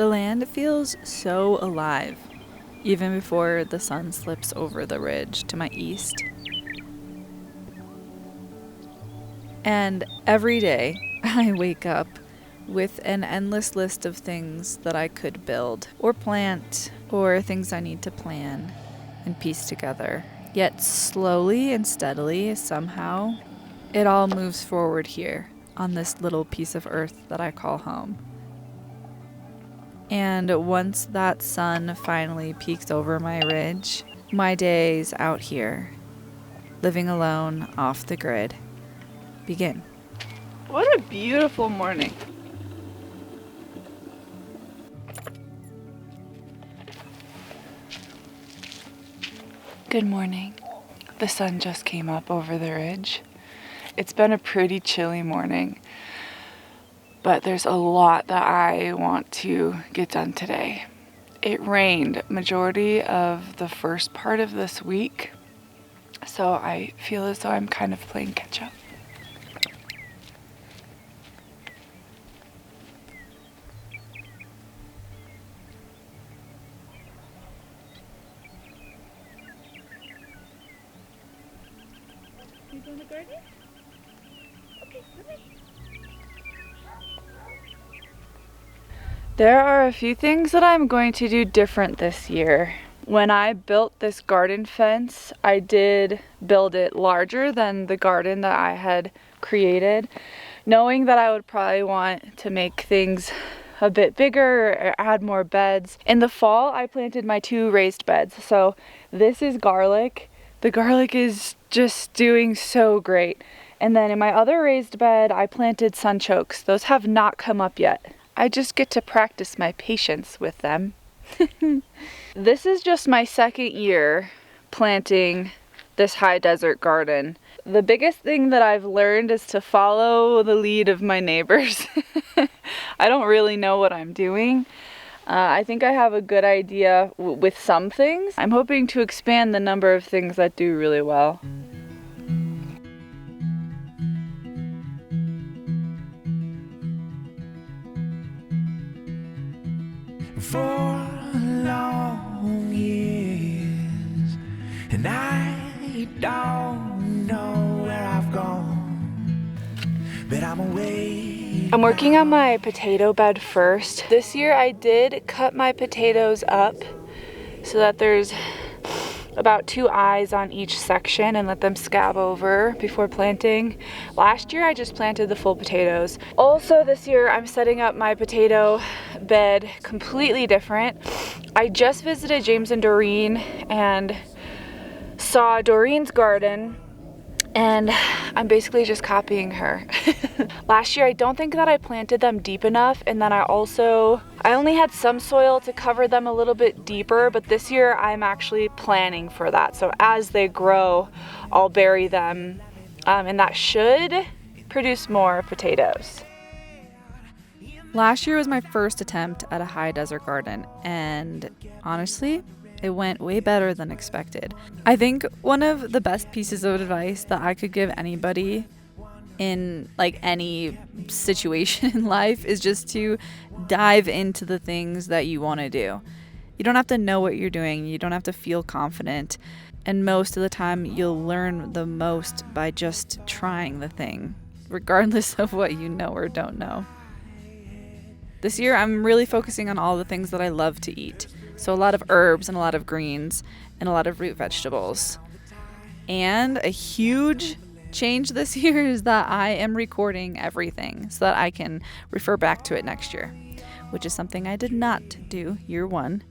The land feels so alive, even before the sun slips over the ridge to my east. And every day, I wake up with an endless list of things that I could build or plant, or things I need to plan and piece together. Yet slowly and steadily, somehow, it all moves forward here on this little piece of earth that I call home. And once that sun finally peeks over my ridge, my days out here, living alone off the grid, begin. What a beautiful morning. Good morning. The sun just came up over the ridge. It's been a pretty chilly morning, but there's a lot that I want to get done today. It rained majority of the first part of this week, so I feel as though I'm kind of playing catch up. You going to garden? Okay, come in. There are a few things that I'm going to do different this year. When I built this garden fence, I did build it larger than the garden that I had created, knowing that I would probably want to make things a bit bigger or add more beds. In the fall, I planted my 2 raised beds. So this is garlic. The garlic is just doing so great. And then in my other raised bed, I planted sunchokes. Those have not come up yet. I just get to practice my patience with them. This is just my second year planting this high desert garden. The biggest thing that I've learned is to follow the lead of my neighbors. I don't really know what I'm doing. I think I have a good idea with some things. I'm hoping to expand the number of things that do really well. For long years, and I don't know where I've gone, but I'm away. I'm working on my potato bed first. This year I did cut my potatoes up so that there's about 2 eyes on each section and let them scab over before planting. Last year I just planted the full potatoes. Also this year I'm setting up my potato bed completely different. I just visited James and Doreen and saw Doreen's garden, and I'm basically just copying her. Last year I don't think that I planted them deep enough, and then I only had some soil to cover them a little bit deeper, but this year I'm actually planning for that. So as they grow, I'll bury them, and that should produce more potatoes. Last year was my first attempt at a high desert garden, and honestly, it went way better than expected. I think one of the best pieces of advice that I could give anybody in like any situation in life is just to dive into the things that you want to do. You don't have to know what you're doing. You don't have to feel confident. And most of the time you'll learn the most by just trying the thing, regardless of what you know or don't know. This year I'm really focusing on all the things that I love to eat. So a lot of herbs and a lot of greens and a lot of root vegetables. And a huge change this year is that I am recording everything so that I can refer back to it next year, which is something I did not do year 1.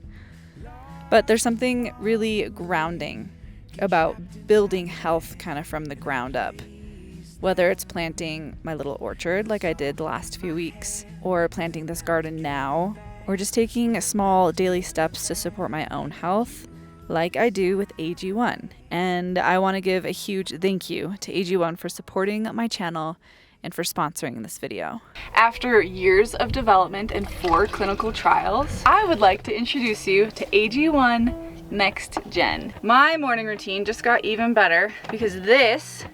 But there's something really grounding about building health kind of from the ground up. Whether it's planting my little orchard like I did the last few weeks, or planting this garden now, or just taking small daily steps to support my own health, like I do with AG1. And I want to give a huge thank you to AG1 for supporting my channel and for sponsoring this video. After years of development and 4 clinical trials, I would like to introduce you to AG1 Next Gen. My morning routine just got even better because this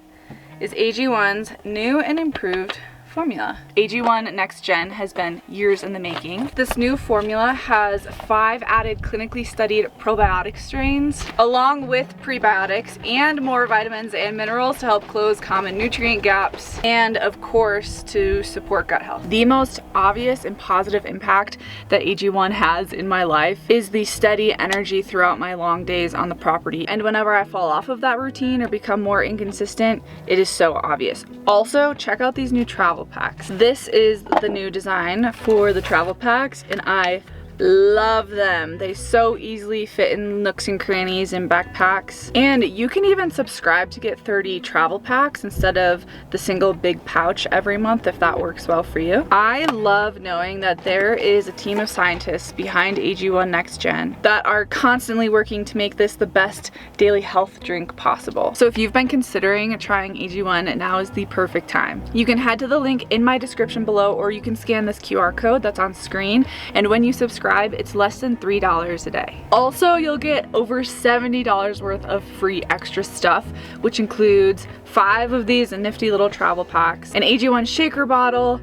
is AG1's new and improved formula. AG1 Next Gen has been years in the making. This new formula has 5 added clinically studied probiotic strains, along with prebiotics and more vitamins and minerals to help close common nutrient gaps, and of course to support gut health. The most obvious and positive impact that AG1 has in my life is the steady energy throughout my long days on the property. And whenever I fall off of that routine or become more inconsistent, it is so obvious. Also, check out these new travel packs. This is the new design for the travel packs, and I love them. They so easily fit in nooks and crannies and backpacks. And you can even subscribe to get 30 travel packs instead of the single big pouch every month if that works well for you. I love knowing that there is a team of scientists behind AG1 Next Gen that are constantly working to make this the best daily health drink possible. So if you've been considering trying AG1, now is the perfect time. You can head to the link in my description below, or you can scan this QR code that's on screen, and when you subscribe, it's less than $3 a day. Also, you'll get over $70 worth of free extra stuff, which includes 5 of these nifty little travel packs, an AG1 shaker bottle,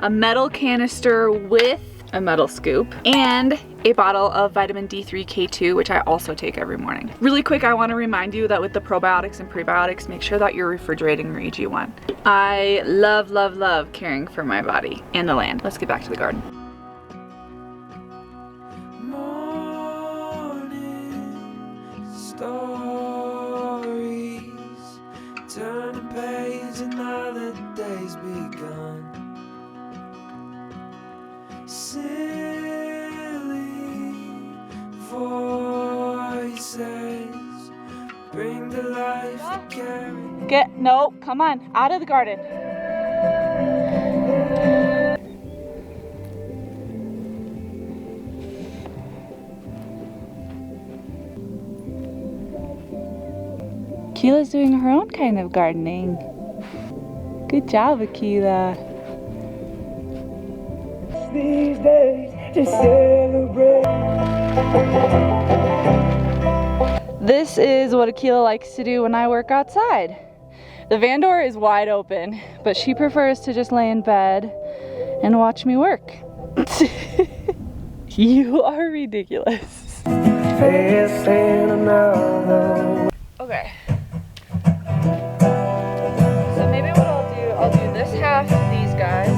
a metal canister with a metal scoop, and a bottle of vitamin D3 K2, which I also take every morning. Really quick, I want to remind you that with the probiotics and prebiotics, make sure that you're refrigerating your AG1. I love, love, love caring for my body and the land. Let's get back to the garden. Stories, turn the page, another day's begun. Silly voices bring to life the carrot. No, come on, out of the garden. Akela's doing her own kind of gardening. Good job, Akela. These days to celebrate. This is what Akela likes to do when I work outside. The van door is wide open, but she prefers to just lay in bed and watch me work. You are ridiculous. Okay. So maybe what I'll do this half of these guys.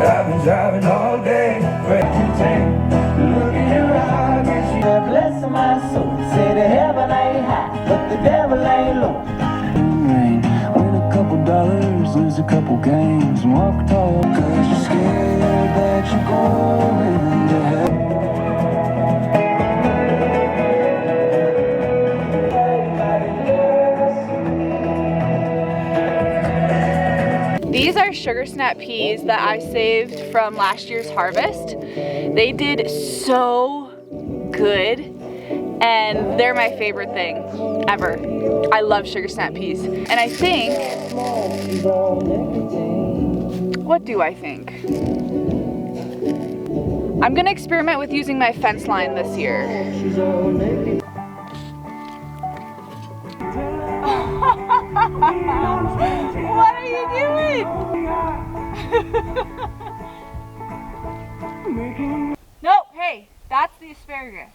I've been driving all day, look in your eyes. Bless my soul, say the heaven ain't high, but the devil ain't low. Win a couple dollars, lose a couple games, walk tall, cause you're scared that you're going to hell. These are sugar snap peas that I saved from last year's harvest. They did so good, and they're my favorite thing ever. I love sugar snap peas. And I think, what do I think? I'm gonna experiment with using my fence line this year. What are you doing? No, hey, that's the asparagus.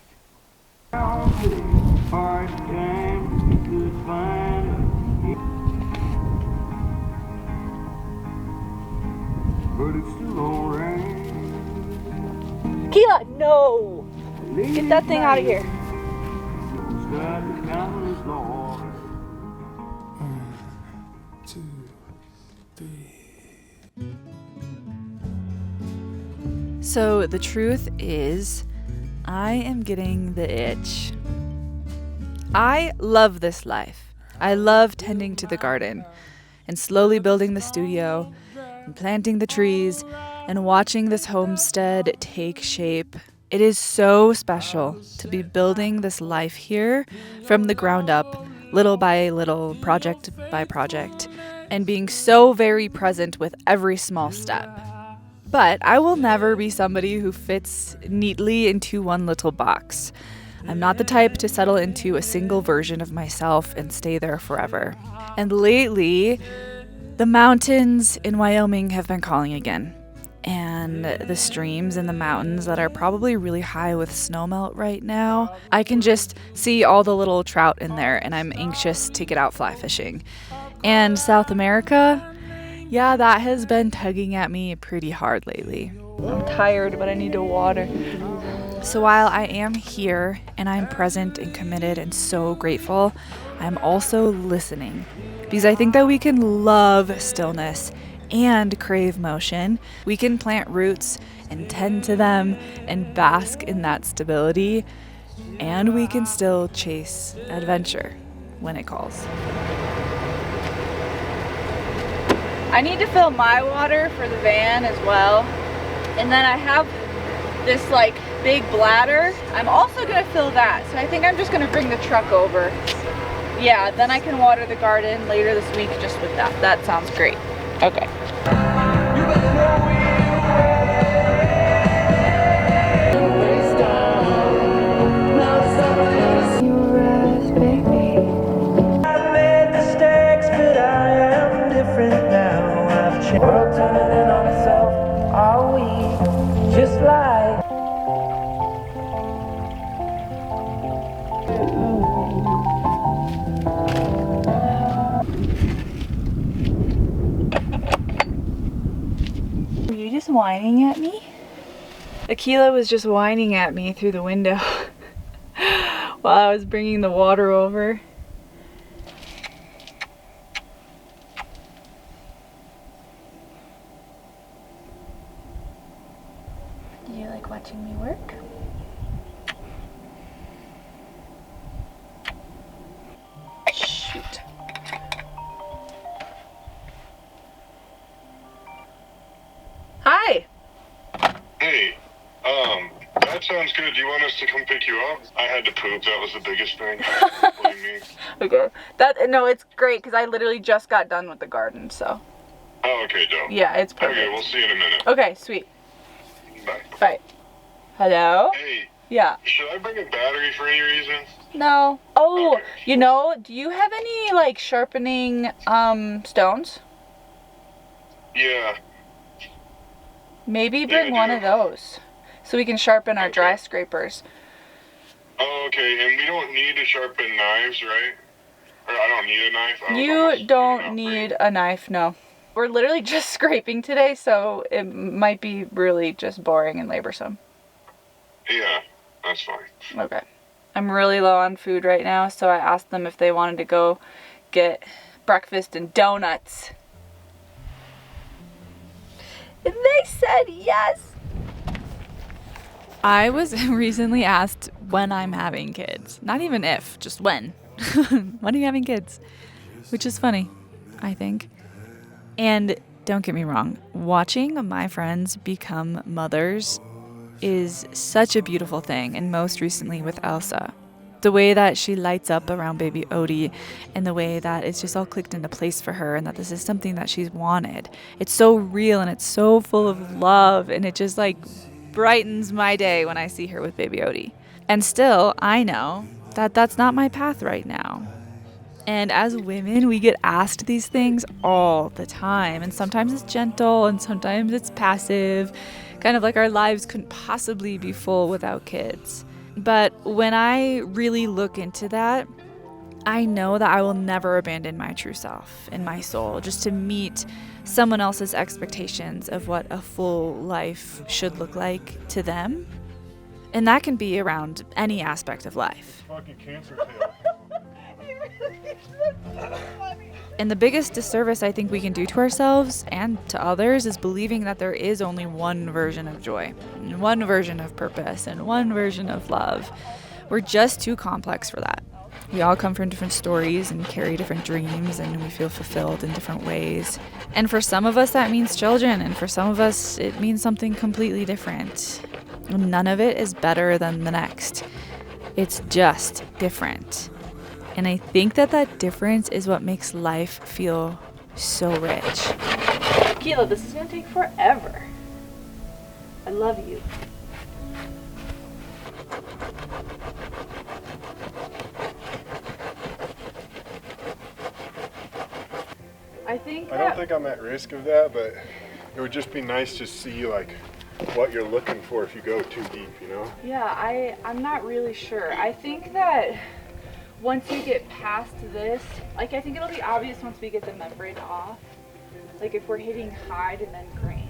Akela, no! Get that thing out of here. So the truth is, I am getting the itch. I love this life. I love tending to the garden and slowly building the studio and planting the trees and watching this homestead take shape. It is so special to be building this life here from the ground up, little by little, project by project, and being so very present with every small step. But I will never be somebody who fits neatly into one little box. I'm not the type to settle into a single version of myself and stay there forever. And lately, The mountains in Wyoming have been calling again, and the streams in the mountains that are probably really high with snowmelt right now. I can just see all the little trout in there, and I'm anxious to get out fly fishing. And South America, yeah, that has been tugging at me pretty hard lately. I'm tired, but I need to water. So while I am here and I'm present and committed and so grateful, I'm also listening, because I think that we can love stillness and crave motion. We can plant roots and tend to them and bask in that stability, and we can still chase adventure when it calls. I need to fill my water for the van as well, and then I have this like big bladder. I'm also gonna fill that, so I think I'm just gonna bring the truck over. Yeah, then I can water the garden later this week just with that. That sounds great. Okay. World turning in on itself, are we just like? Were you just whining at me? Akela was just whining at me through the window while I was bringing the water over. Do you like watching me work? Shoot. Hi! Hey, that sounds good. Do you want us to come pick you up? I had to poop. That was the biggest thing. What do you mean? Okay. No, it's great because I literally just got done with the garden, so. Oh, okay, dope. Yeah, it's perfect. Okay, we'll see you in a minute. Okay, sweet. Bye. Bye. Hello? Hey, Yeah. should I bring a battery for any reason? No. Oh, Okay. you know, do you have any like sharpening stones? Yeah. Maybe Yeah, bring I one do. of those so we can sharpen our Okay. dry scrapers. Oh, okay, and we don't need to sharpen knives, right? Or I don't need a knife. I was You almost don't giving up need a knife, no. We're literally just scraping today, so it might be really just boring and laborsome. Yeah, that's fine. Okay. I'm really low on food right now, so I asked them if they wanted to go get breakfast and donuts. And they said yes. I was recently asked when I'm having kids. Not even if, just when. When are you having kids? Which is funny, I think. And don't get me wrong, watching my friends become mothers is such a beautiful thing, and most recently with Elsa. The way that she lights up around baby Odie, and the way that it's just all clicked into place for her, and that this is something that she's wanted. It's so real and it's so full of love, and it just like brightens my day when I see her with baby Odie. And still, I know that that's not my path right now. And as women, we get asked these things all the time, and sometimes it's gentle and sometimes it's passive, kind of like our lives couldn't possibly be full without kids. But when I really look into that, I know that I will never abandon my true self and my soul just to meet someone else's expectations of what a full life should look like to them. And that can be around any aspect of life. Fucking cancer tail. And the biggest disservice I think we can do to ourselves and to others is believing that there is only one version of joy, and one version of purpose, and one version of love. We're just too complex for that. We all come from different stories and carry different dreams, and we feel fulfilled in different ways. And for some of us that means children, and for some of us it means something completely different. And none of it is better than the next. It's just different. And I think that that difference is what makes life feel so rich. Akela, this is gonna take forever. I love you. I think I don't think I'm at risk of that, but it would just be nice to see like what you're looking for if you go too deep, you know? Yeah, I'm not really sure. I think that once you get past this, like I think it'll be obvious once we get the membrane off. Like if we're hitting hide and then grain.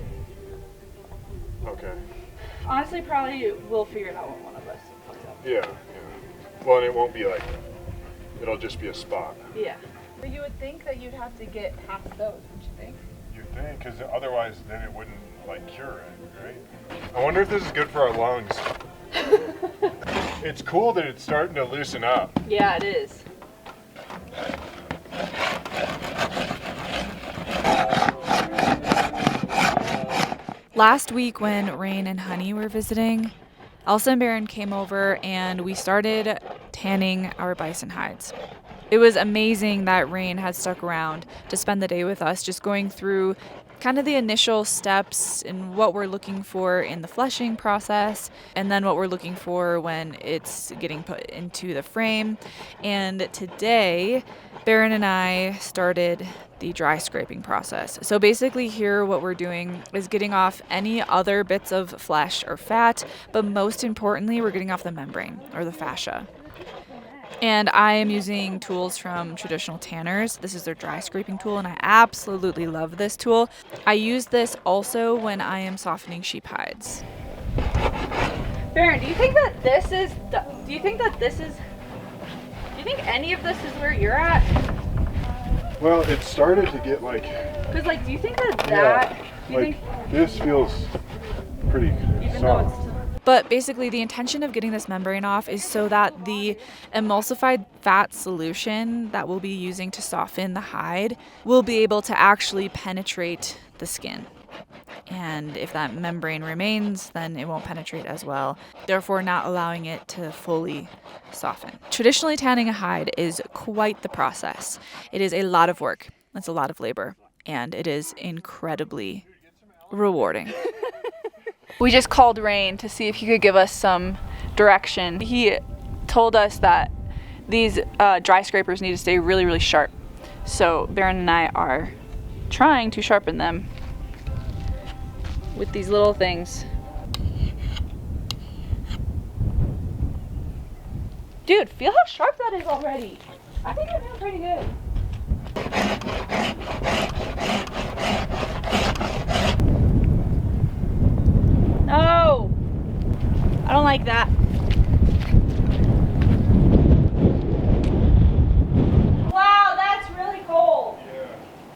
Okay. Honestly, probably we'll figure it out when one of us fucks up. Yeah. Well, and it won't be like, it'll just be a spot. Yeah. But you would think that you'd have to get past those, don't you think? You'd think, because otherwise then it wouldn't like cure it, right? I wonder if this is good for our lungs. It's cool that it's starting to loosen up. Yeah, it is. Last week when Rain and Honey were visiting, Elsa and Baron came over and we started tanning our bison hides. It was amazing that Rain had stuck around to spend the day with us, just going through kind of the initial steps and what we're looking for in the fleshing process, and then what we're looking for when it's getting put into the frame. And today, Baron and I started the dry scraping process. So basically here what we're doing is getting off any other bits of flesh or fat, but most importantly, we're getting off the membrane or the fascia. And I am using tools from Traditional Tanners. This is their dry scraping tool, and I absolutely love this tool. I use this also when I am softening sheep hides. Baron, do you think that this is, do you think any of this is where you're at? Well, it started to get like... Because like, do you think that do you like think... this feels pretty Even soft. though it's... But basically the intention of getting this membrane off is so that the emulsified fat solution that we'll be using to soften the hide will be able to actually penetrate the skin. And if that membrane remains, then it won't penetrate as well, therefore not allowing it to fully soften. Traditionally tanning a hide is quite the process. It is a lot of work, it's a lot of labor, and it is incredibly rewarding. We just called Rain to see if he could give us some direction. He told us that these dry scrapers need to stay really, really sharp. So Baron and I are trying to sharpen them with these little things. Dude, feel how sharp that is already. I think I'm doing pretty good. No! I don't like that. Wow, that's really cold. Yeah.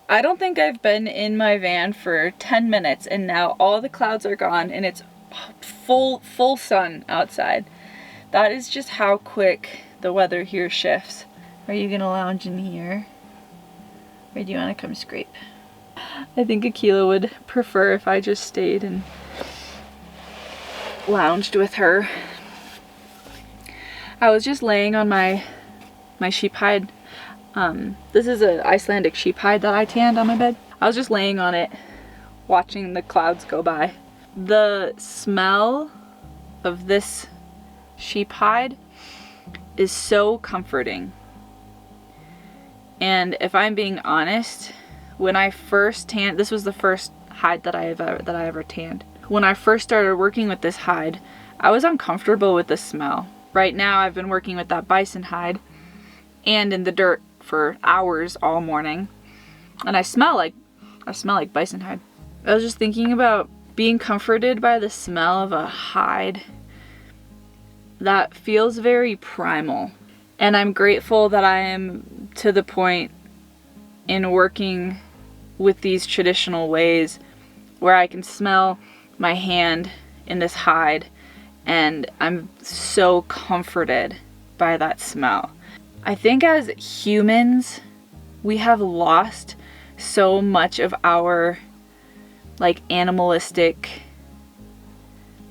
I don't think I've been in my van for 10 minutes and now all the clouds are gone and it's full sun outside. That is just how quick the weather here shifts. Are you gonna lounge in here? Or do you wanna come scrape? I think Akela would prefer if I just stayed and lounged with her. I was just laying on my sheep hide. This is an Icelandic sheep hide that I tanned on my bed. I was just laying on it, watching the clouds go by. The smell of this sheep hide is so comforting. And if I'm being honest, when I first tanned, this was the first hide that I ever tanned. When I first started working with this hide, I was uncomfortable with the smell. Right now I've been working with that bison hide and in the dirt for hours all morning, and I smell like bison hide. I was just thinking about being comforted by the smell of a hide that feels very primal. And I'm grateful that I am to the point in working with these traditional ways where I can smell my hand in this hide and I'm so comforted by that smell. I think as humans, we have lost so much of our like animalistic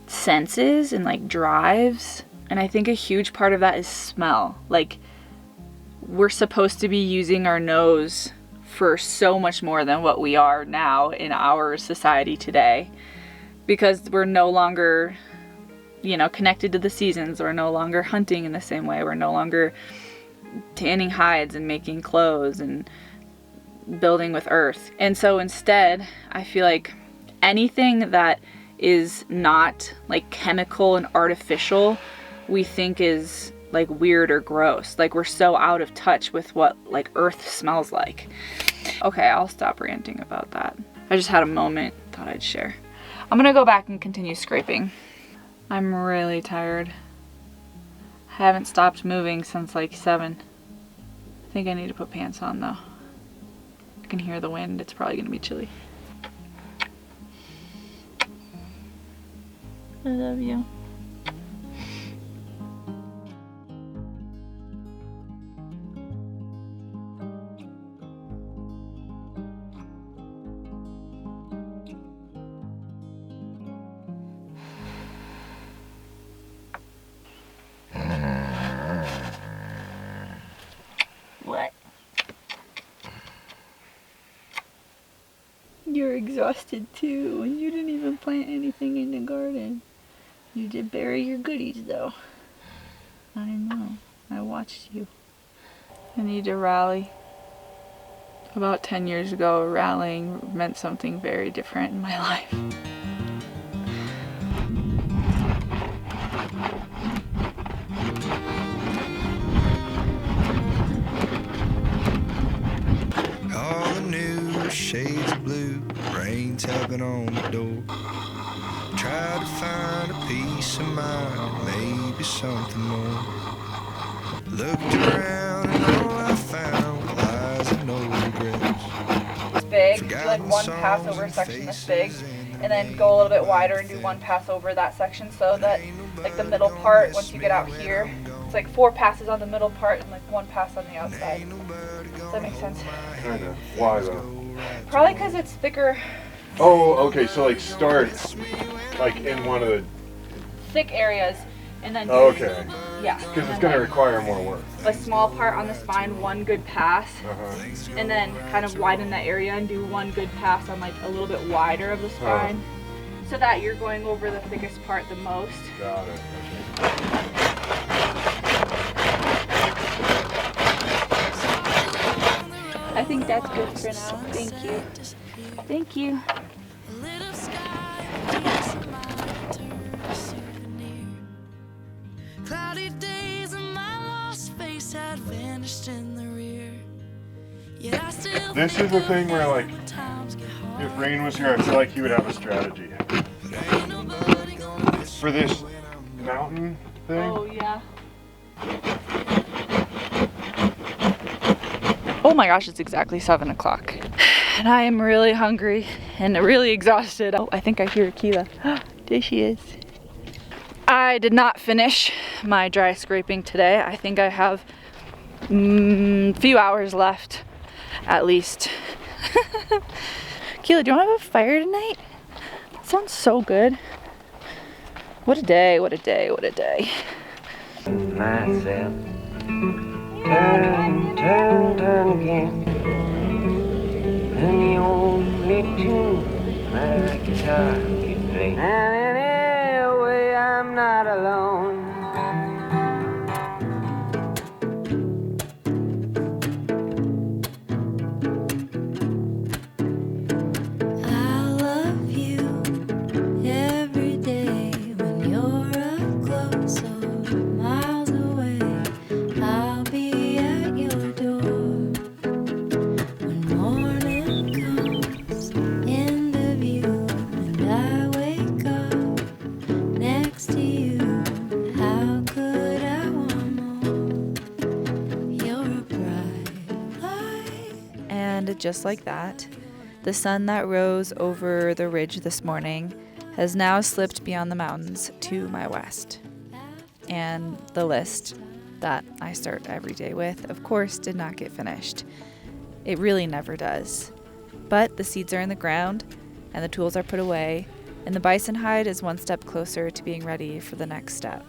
senses and like drives. And I think a huge part of that is smell. Like, we're supposed to be using our nose for so much more than what we are now in our society today, because we're no longer, you know, connected to the seasons. We're no longer hunting in the same way. We're no longer tanning hides and making clothes and building with earth. And so instead, I feel like anything that is not like chemical and artificial, we think is like weird or gross. Like we're so out of touch with what like earth smells like. Okay, I'll stop ranting about that. I just had a moment, thought I'd share. I'm gonna go back and continue scraping. I'm really tired. I haven't stopped moving since like 7. I think I need to put pants on though. I can hear the wind, it's probably gonna be chilly. I love you. What? You're exhausted too, and you didn't even plant anything in the garden. You did bury your goodies though. I know. I watched you. I need to rally. About 10 years ago, rallying meant something very different in my life. All the new shades of blue, rain tapping on the door. Try to find a peace of mind, maybe something more. Looked around and all I found was lies and no regrets. It's big, do like one pass over section this big, and then go a little bit wider and do one pass over that section, so that like the middle part, once you get out here, it's like 4 passes on the middle part and like 1 pass on the outside. Does that make sense? Kinda. Why though? Probably because it's thicker. Oh, okay, so like start like in one of the... Thick areas, and then Okay. yeah. Because it's going to require more work. A small part on the spine, 1 good pass, Uh-huh. and then kind of widen that area and do 1 good pass on like a little bit wider of the spine, so that you're going over the thickest part the most. Got it. I think that's good for now. Thank you. Thank you. Cloudy days and my lost face had vanished in the rear. Yet I still This is the thing where, like, if Rain was here, I feel like he would have a strategy. For this mountain thing. Oh yeah. Oh my gosh, it's exactly 7 o'clock. And I am really hungry and really exhausted. Oh, I think I hear Akela. There she is. I did not finish my dry scraping today. I think I have a few hours left, at least. Akela, do you want to have a fire tonight? That sounds so good. What a day, what a day, what a day. Myself. Turn, turn, turn again. And the only tune my guitar can play. And anyway, I'm not alone. I love you every day when you're up close or miles away. I'll be at your door when morning comes into view, and I wake up next to you. How could I want more? You're a bright light. And just like that, the sun that rose over the ridge this morning has now slipped beyond the mountains to my west. And the list that I start every day with, of course, did not get finished. It really never does. But the seeds are in the ground, and the tools are put away, and the bison hide is one step closer to being ready for the next step.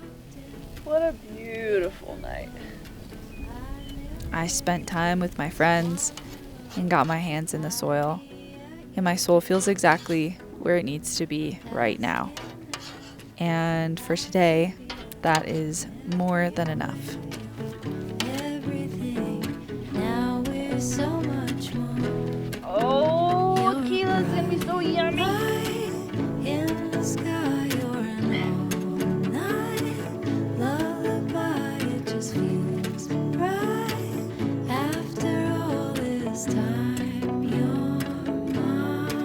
What a beautiful night. I spent time with my friends and got my hands in the soil, and my soul feels exactly where it needs to be right now. And for today, that is more than enough. Everything, now we're so much more. rose feels bright. After all this time, you're mine.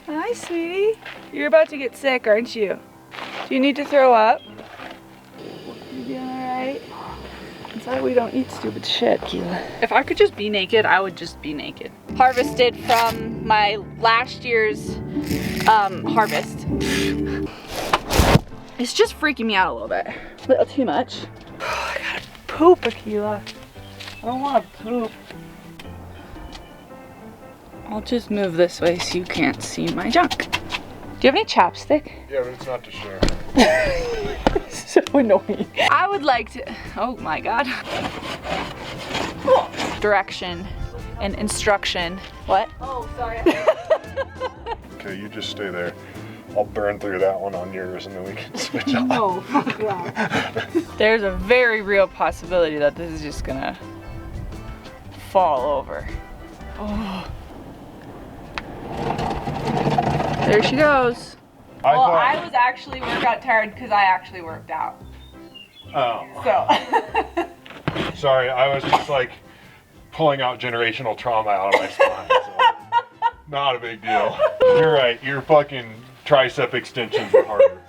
Hi, sweetie. You're about to get sick, aren't you? Do you need to throw up? You doing alright? That's why we don't eat stupid shit, Akela. If I could just be naked, I would just be naked. Harvested from my last year's harvest. It's just freaking me out a little bit. A little too much. I gotta poop, Akela. I don't wanna poop. I'll just move this way so you can't see my junk. Do you have any chapstick? Yeah, but it's not to share. So annoying. I would like to, oh my God. Direction and instruction. What? Oh, sorry. Okay, you just stay there. I'll burn through that one on yours and then we can switch off. No, fuck that. There's a very real possibility that this is just gonna fall over. Oh. There she goes. I was actually workout tired because I actually worked out. Oh. So. Sorry, I was just like pulling out generational trauma out of my spine. So not a big deal. You're right, your fucking tricep extensions are harder.